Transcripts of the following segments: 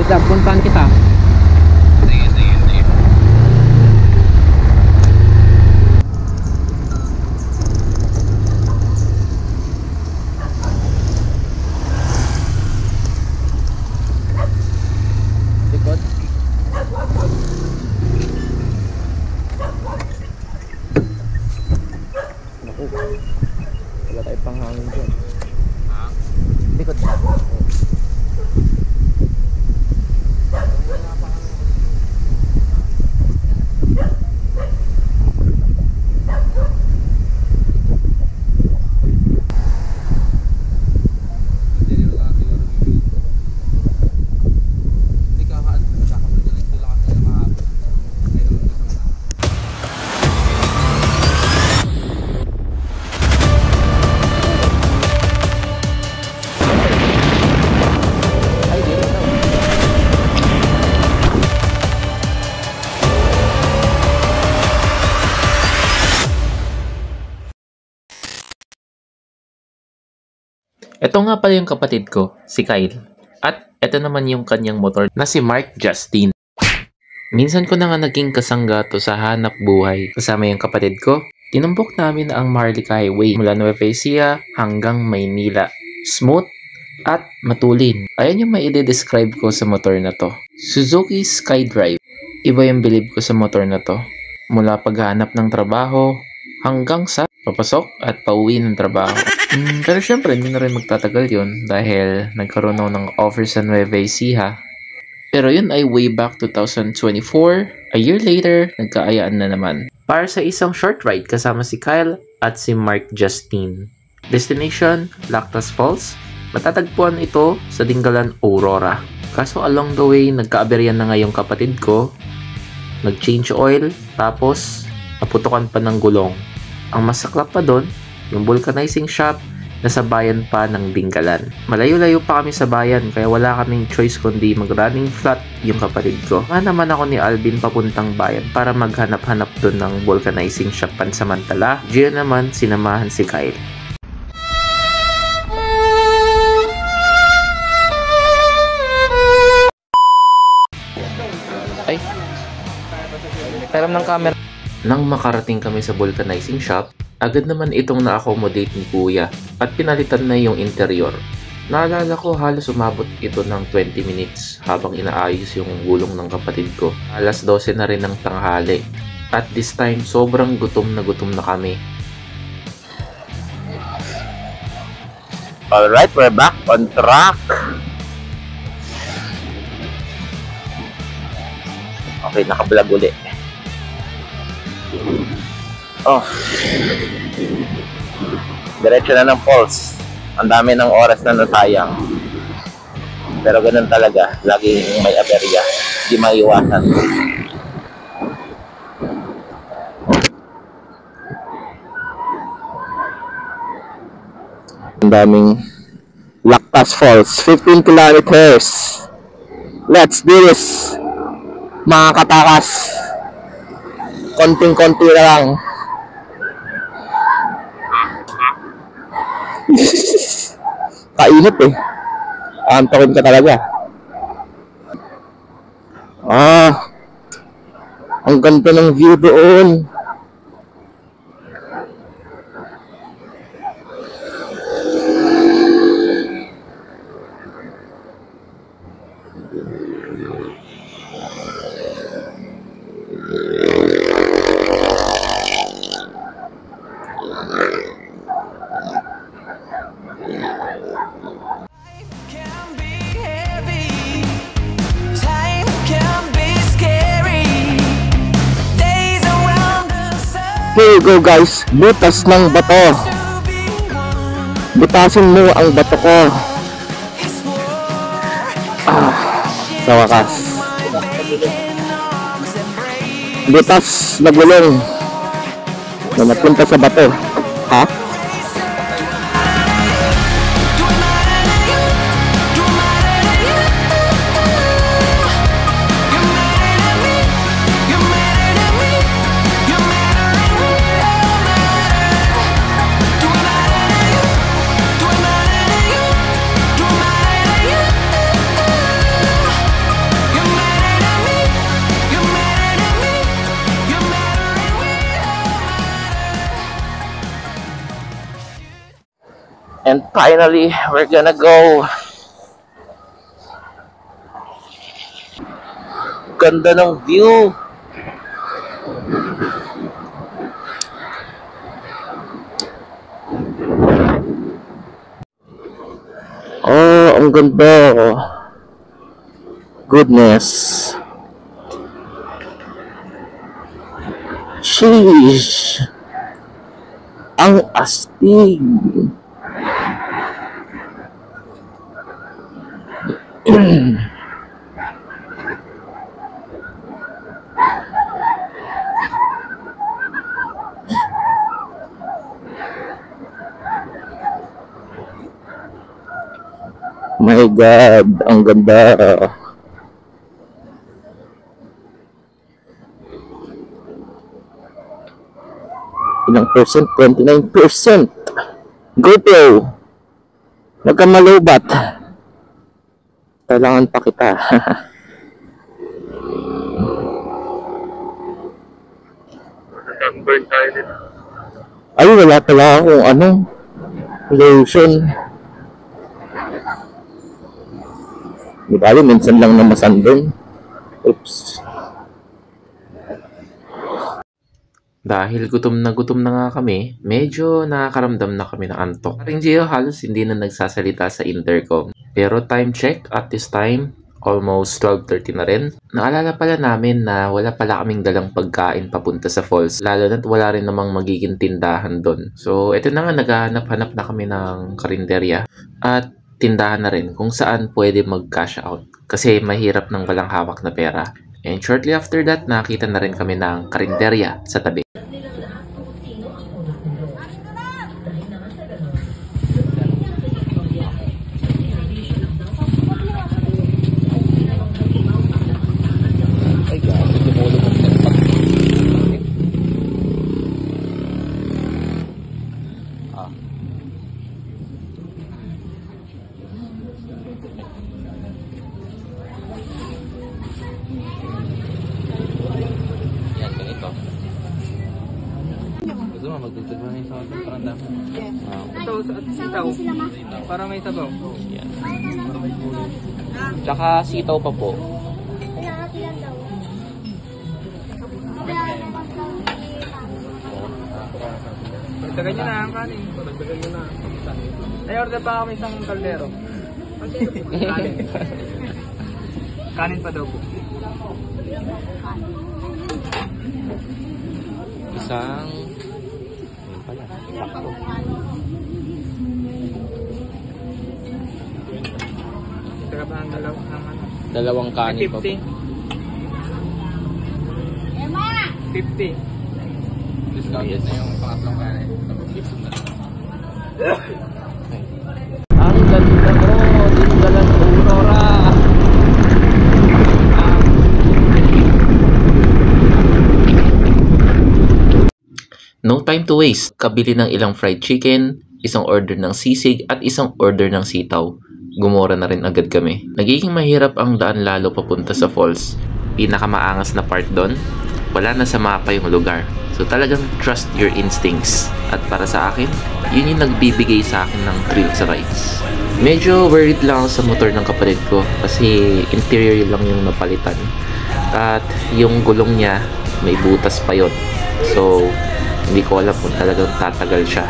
Wait lang, puntahan kita. Sige, sige, sige. Likod. Naku. Wala tayo pang hangin dyan. Likod. Ito nga pala yung kapatid ko, si Kyle. At ito naman yung kanyang motor na si Mark Justin. Minsan ko na nga naging kasangga to sa hanap buhay. Kasama yung kapatid ko, tinumbok namin ang Maharlika Highway mula Nueva Ecija hanggang Maynila. Smooth at matulin. Ayan yung may i-describe ko sa motor na to. Suzuki SkyDrive. Iba yung bilib ko sa motor na to. Mula paghahanap ng trabaho hanggang sa papasok at pauwi ng trabaho. Pero syempre, hindi na rin magtatagal yun dahil nagkaroon ako ng offer sa Nueva Ecija. Pero yun ay way back 2024. A year later, nagkaayaan na naman. Para sa isang short ride kasama si Kyle at si Mark Justin. Destination, Lactas Falls. Matatagpuan ito sa Dingalan, Aurora. Kaso along the way, nagkaaberyan na nga yung kapatid ko. Nag-change oil, tapos naputukan pa ng gulong. Ang masaklap pa doon, yung vulcanizing shop nasa bayan pa ng Dingalan. Malayo-layo pa kami sa bayan kaya wala kaming choice kundi mag-running flat yung kapatid ko. Nga naman ako ni Alvin papuntang bayan para maghanap-hanap doon ng vulcanizing shop pansamantala. Diyan naman sinamahan si Kyle. Ay. Taram ng camera. Nang makarating kami sa vulcanizing shop, agad naman itong na-accommodate ni Kuya at pinalitan na yung interior. Naalala ko halos umabot ito ng 20 minutes habang inaayos yung gulong ng kapatid ko. Alas 12 na rin ng tanghali. At this time, sobrang gutom na kami. Alright, we're back on track. Okay, nakablog uli. Oh. Diretso na ng falls. Ang dami ng oras na nasayang. Pero ganun talaga. Laging may aberya. Hindi maiwasan. Ang daming Lactas Falls. 15 kilometers. Let's do this. Mga katakas. Konting-konti na lang. Kainit eh. Antokin ka talaga. Ang ganda ng view doon. Here you go guys, butas ng bato. Butasin mo ang bato ko. Sa wakas. Butas na gulong na napunta sa bato. Ha? And finally, we're gonna go. Ganda ng view. Oh, ang ganda. Goodness. Sheesh. Ang astig. My God, ang ganda. Ilang percent? 29%. GoPro. Huwag kang malubat. Kailangan pa kita. Ay, wala pala akong lotion. Di ba, minsan lang na masandong. Oops. Dahil gutom na nga kami, medyo nakakaramdam na kami ng antok. Paring Gio halos hindi na nagsasalita sa intercom. Pero time check at this time, almost 12:30 na rin. Naalala pala namin na wala pala kaming dalang pagkain papunta sa falls. Lalo na't wala rin namang magiging tindahan doon. So eto na nga, naghahanap-hanap na kami ng karinderya. At tindahan na rin kung saan pwede mag-cash out. Kasi mahirap nang walang hawak na pera. And shortly after that, nakita na rin kami ng karinderya sa tabi. Ito, sitaw. Para may sabaw. Yan. Tsaka sitaw pa po. Dagdagan nyo na ang kanin. Dagdagan nyo na. Ay, order pa kami isang kaldero. Kanin. Kanin pa daw po. Isang... Ano pala? Sakto. Saka pa ang Dalawang kanin pa po. 50. 50. Discounted na yung pangatlong kanin. Ang ganda ko. Dindalan ko, Aurora. No time to waste. Kabili ng ilang fried chicken, isang order ng sisig at isang order ng sitaw. Gumora na rin agad kami. Nagiging mahirap ang daan lalo papunta sa falls. Pinakamaangas na part doon, wala na sa mapa yung lugar. So talagang trust your instincts. At para sa akin, yun yung nagbibigay sa akin ng thrill sa rides. Medyo worried lang sa motor ng kapatid ko kasi interior lang yung napalitan. At yung gulong niya, may butas pa yun. So, hindi ko alam kung talagang tatagal siya.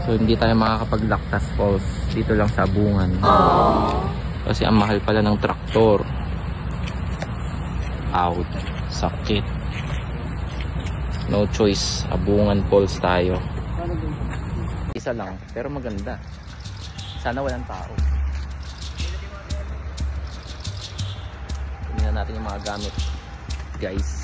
So hindi tayo makakapag-Lactas Falls dito lang sa Abungan. Kasi ang mahal pala ng traktor. Out. Sakit. No choice. Abungan Falls tayo. Isa lang, pero maganda. Sana walang tao. Tingnan natin yung mga gamit, guys.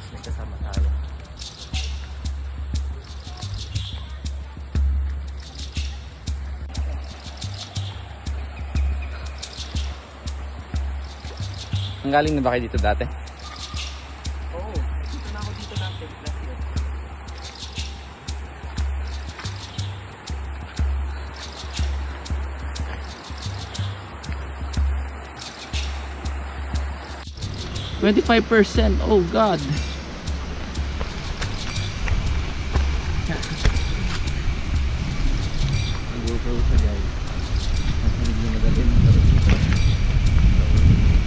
guys, may kasama tayo. Ang galing na ba kayo dito dati? Oo, dito na ako dito dati. Last year. %. Oh God.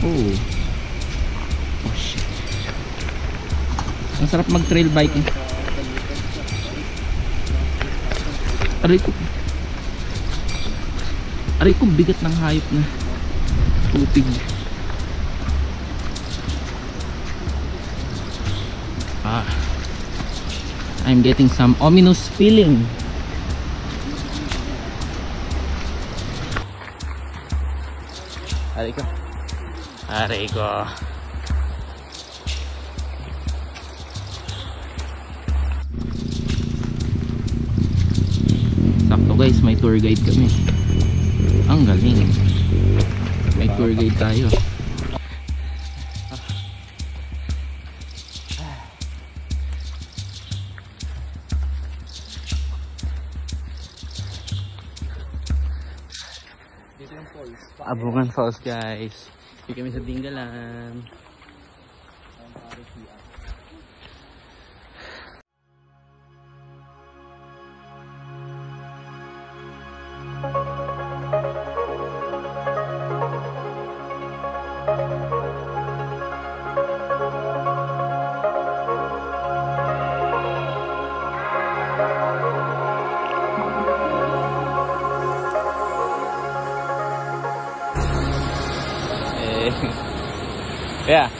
Oh. Oh shit. Ang sarap mag trail biking. Aray ko bigat ng hayop na tubig. I'm getting some ominous feeling. Aray ko. Sakto guys, may tour guide kami. Ang galing. May tour guide tayo. Abungan Falls guys. Hindi kami sa Dingalan. Yeah.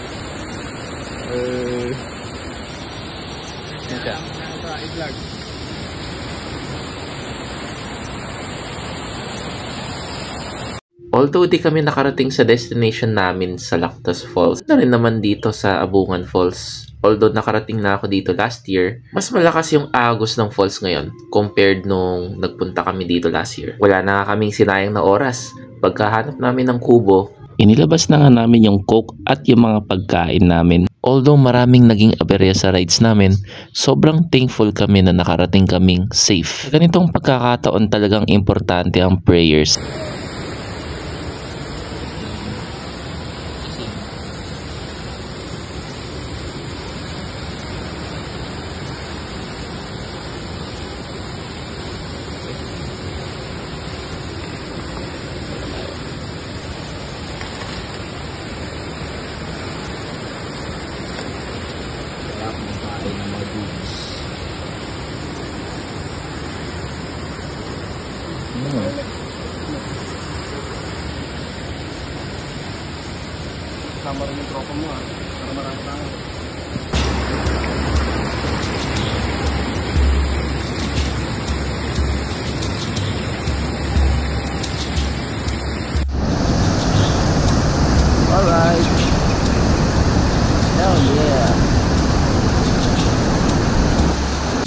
Although di kami nakarating sa destination namin sa Lactas Falls, na rin naman dito sa Abungan Falls. Although nakarating na ako dito last year, mas malakas yung agos ng falls ngayon compared nung nagpunta kami dito last year. Wala na kaming sinayang na oras. Pagkahanap namin ng kubo, inilabas na nga namin yung coke at yung mga pagkain namin. Although maraming naging aberya sa rides namin, sobrang thankful kami na nakarating kaming safe. Sa ganitong pagkakataon talagang importante ang prayers. Sama rin yung tropa mo para marami tayo. Alright. Hell yeah.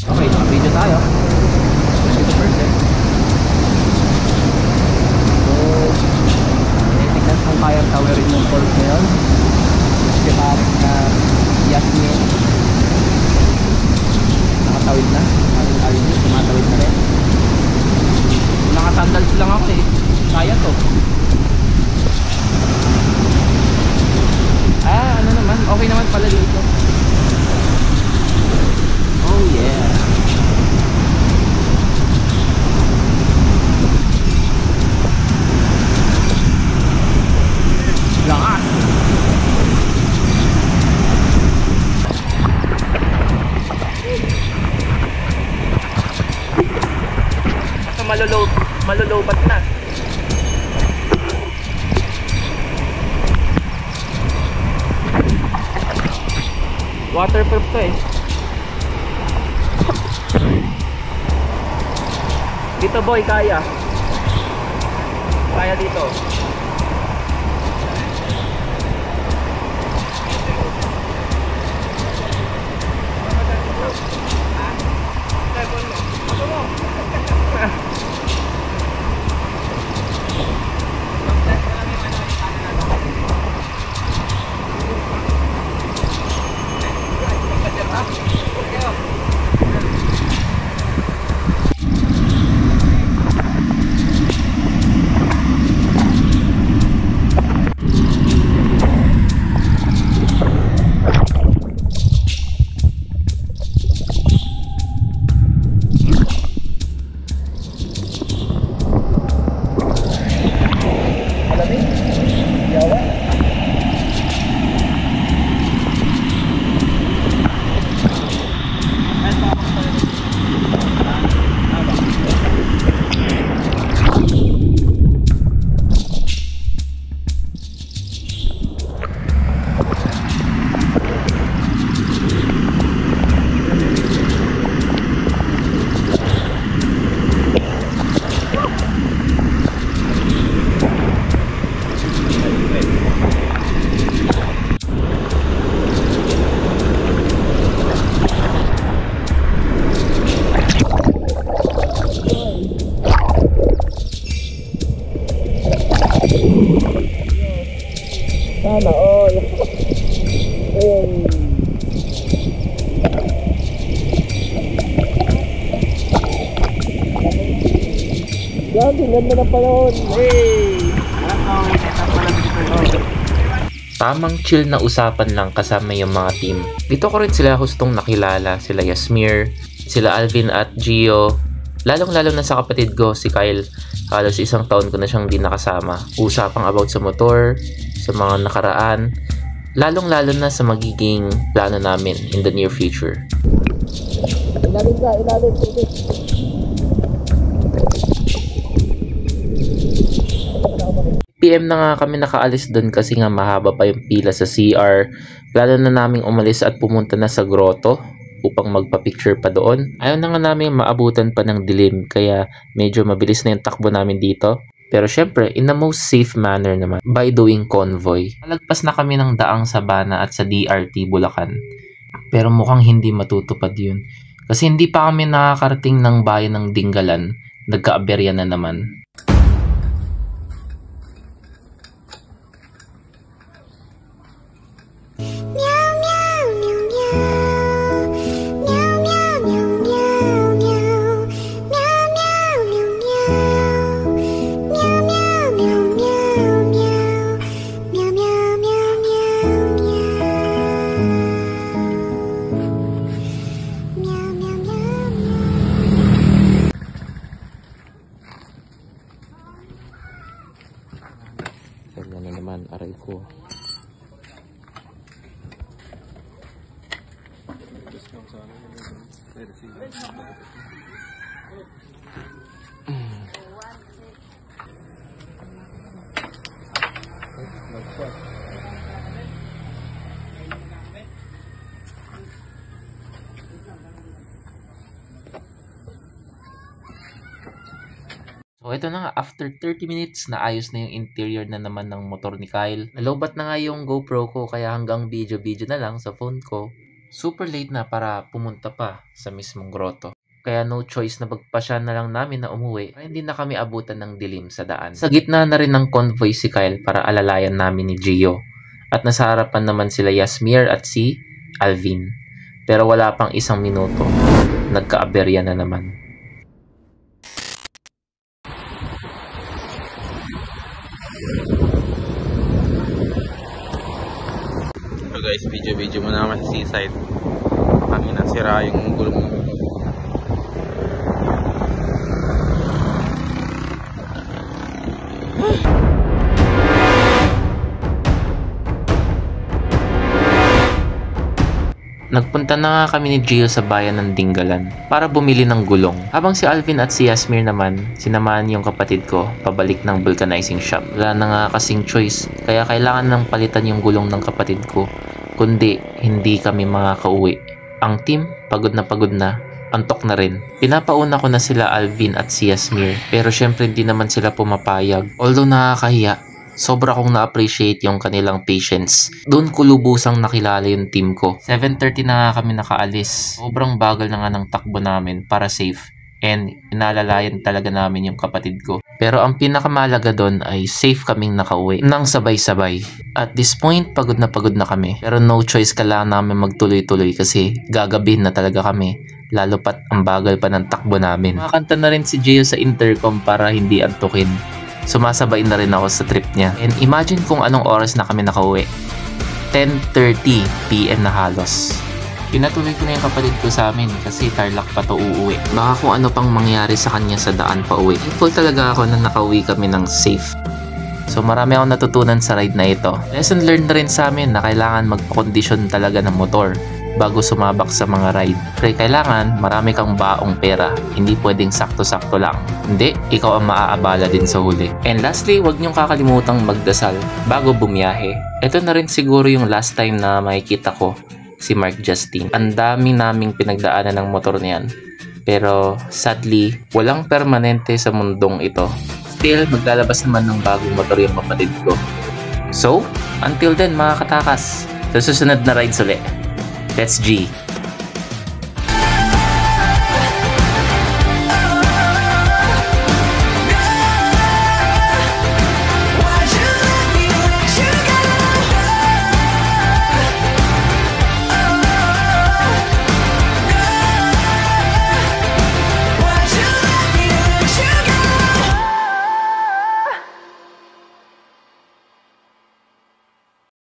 Okay, naka-video tayo. 22%. Kung kaya tawarin yung falls ngayon, si Maring na Yasmin nakatawid na, Maring Arnie tumatawid na rin. Nakasandals lang ako kaya to. Ano naman, okay naman pala dito. Oh yeah. Lakas. Ito malolobat na. Waterproof to Dito boy, kaya dito. Grabe, ganda na pala yun. Tamang chill na usapan lang kasama yung mga team. Dito ko rin sila hustong nakilala, sila Yasmir, sila Alvin at Gio. Lalong-lalo na sa kapatid ko, si Kyle. Halos 1 taon ko na siyang di nakasama. Usapang about sa motor, sa mga nakaraan, lalong-lalo na sa magiging plano namin in the near future. Ilalim ka, ilalim. PM na nga kami nakaalis doon kasi nga mahaba pa yung pila sa CR. Plano na naming umalis at pumunta na sa grotto upang magpa-picture pa doon. Ayaw na nga namin maabutan pa ng dilim kaya medyo mabilis na yung takbo namin dito. Pero syempre, in the most safe manner naman by doing convoy. Malagpas na kami ng daang Sabana at sa DRT Bulacan. Pero mukhang hindi matutupad yun. Kasi hindi pa kami nakakarating ng bayan ng Dingalan. Nagka-aberya na naman. Wala na naman, aray ko. So ito na nga, after 30 minutes naayos na yung interior na naman ng motor ni Kyle. Nalobat na nga yung GoPro ko kaya hanggang video na lang sa phone ko. Super late na para pumunta pa sa mismong grotto. Kaya no choice na magpasya na lang namin na umuwi para hindi na kami abutan ng dilim sa daan. Sa gitna na rin ng convoy si Kyle para alalayan namin ni Gio. At nasa harapan naman sila Yasmir at si Alvin. Pero wala pang 1 minuto, nagka-aberya na naman. So guys, video muna naman sa seaside. Kami nasira yung gulong ng motor. Nagpunta na nga kami ni Gio sa bayan ng Dingalan para bumili ng gulong. Habang si Alvin at si Yasmir naman, sinamahan yung kapatid ko pabalik ng vulcanizing shop. Wala na nga kasing choice, kaya kailangan nang palitan yung gulong ng kapatid ko. Kundi, hindi kami makakauwi. Ang team, pagod na, antok na rin. Pinapauna ko na sila Alvin at si Yasmir, pero syempre hindi naman sila pumapayag. Although nakakahiya, sobra kong na-appreciate yung kanilang patience. Doon ko lubusang nakilala yung team ko. 7:30 na nga kami nakaalis. Sobrang bagal na nga ng takbo namin para safe. And inalalayan talaga namin yung kapatid ko. Pero ang pinakamalaga doon ay safe kaming nakauwi nang sabay-sabay. At this point, pagod na kami. Pero no choice, kailangan namin magtuloy-tuloy kasi gagabihin na talaga kami. Lalo pat ang bagal pa ng takbo namin. Makakanta na rin si Gio sa intercom para hindi antukin. Sumasabay na rin ako sa trip niya. And imagine kung anong oras na kami nakauwi. 10:30 PM na halos. Pinatuloy ko na yung kapatid ko sa amin kasi Tarlac pa to uuwi. Baka kung ano pang mangyari sa kanya sa daan pa uwi. Thankful talaga ako na nakauwi kami ng safe. So marami akong natutunan sa ride na ito. Lesson learned na rin sa amin na kailangan magpakondisyon talaga ng motor bago sumabak sa mga ride. Pero kailangan marami kang baong pera. Hindi pwedeng sakto-sakto lang. Hindi, ikaw ang maaabala din sa huli. And lastly, huwag niyong kakalimutang magdasal bago bumiyahe. Ito na rin siguro yung last time na makikita ko si Mark Justin. Ang dami naming pinagdaanan ng motor niyan. Pero sadly, walang permanente sa mundong ito. Still, maglalabas naman ng bagong motor yung kapatid ko. So, until then mga katakas, sa susunod na rides ulit. Let's G!